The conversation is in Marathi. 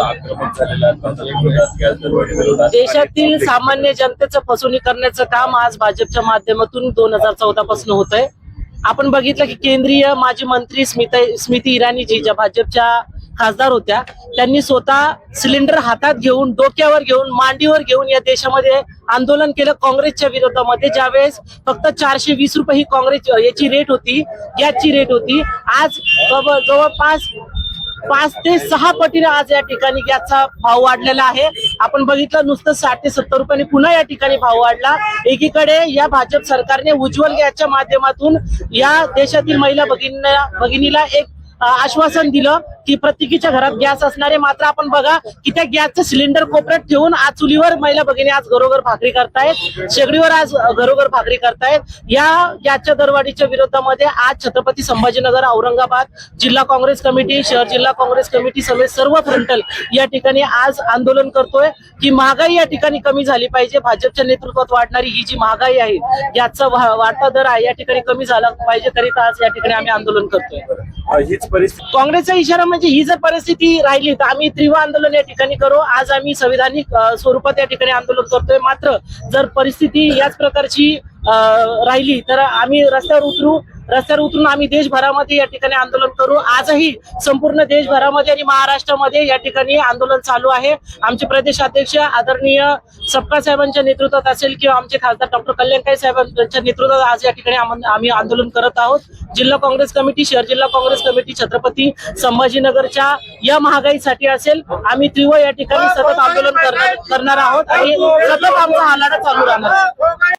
आक्रमक झालेला आहे। देशातील सामान्य जनतेचं फसवणूक करण्याचं काम आज भाजपच्या माध्यमातून 2014 पासून होत आहे। आपण बघितलं की केंद्रीय माजी मंत्री स्मृती इराणी जी ज्या भाजपच्या खासदार होत्या, त्यांनी स्वतः सिलेंडर हातात घेऊन, डोक्यावर घेऊन, मांडीवर घेऊन या देशामध्ये आंदोलन केलं काँग्रेसच्या विरोधामध्ये। ज्यावेळेस फक्त 420 रुपये ही काँग्रेस याची रेट होती, गॅसची रेट होती, आज जवळपास 5 ते 6 पटीने आज या ठिकाणी गॅसचा भाव वाढलेला आहे। आपण बघितलं नुसतं 60 ते 70 रुपयांनी पुन्हा या ठिकाणी भाव वाढला। एकीकडे या भाजप सरकारने उज्ज्वल गॅसच्या माध्यमातून या देशातील महिला भगिनीला एक आश्वासन दिलं की प्रत्येकीच्या घरात गॅस असणारे। मात्र आपण बघा की त्या गॅसचं सिलेंडर कोपऱ्यात ठेवून आज चुलीवर महिला भगिनी आज घरोघर भाकरी करतायत, शेगडीवर आज घरोघर भाकरी करतायत। या गॅसच्या दरवाढीच्या विरोधामध्ये आज छत्रपती संभाजीनगर, औरंगाबाद जिल्हा काँग्रेस कमिटी, शहर जिल्हा काँग्रेस कमिटी समेत सर्व फ्रंटल या ठिकाणी आज आंदोलन करतोय की महागाई या ठिकाणी कमी झाली पाहिजे। भाजपच्या नेतृत्वात वाढणारी ही जी महागाई आहे, गॅसचा वाढता दर आहे, या ठिकाणी कमी झाला पाहिजे, करीता आज या ठिकाणी आम्ही आंदोलन करतोय। हीच परिस्थिती काँग्रेसचा इशारा म्हणजे ही जर परिस्थिती राहिली तर आम्ही तीव्र आंदोलन या ठिकाणी करू। आज आम्ही संविधानिक स्वरूपात या ठिकाणी आंदोलन करतोय। मात्र जर परिस्थिती याच प्रकारची राहिली तर आम्ही रस्त्यावर उतरून आम्ही देशभरामध्ये या ठिकाणी आंदोलन करू। आजही संपूर्ण देशभरामध्ये आणि महाराष्ट्रामध्ये या ठिकाणी आंदोलन चालू आहे। आमचे प्रदेशाध्यक्ष आदरणीय सपकाळ साहेबांच्या नेतृत्वात असेल किंवा आमचे खासदार डॉक्टर कल्याणकारी साहेबांच्या नेतृत्वात आज या ठिकाणी आम्ही आंदोलन करत आहोत। जिल्हा काँग्रेस कमिटी, शहर जिल्हा काँग्रेस कमिटी छत्रपती संभाजीनगरच्या या महागाईसाठी असेल, आम्ही तीव्र या ठिकाणी सतत आंदोलन करणार आहोत आणि सतत आमचा हा लढा चालू राहणार आहे।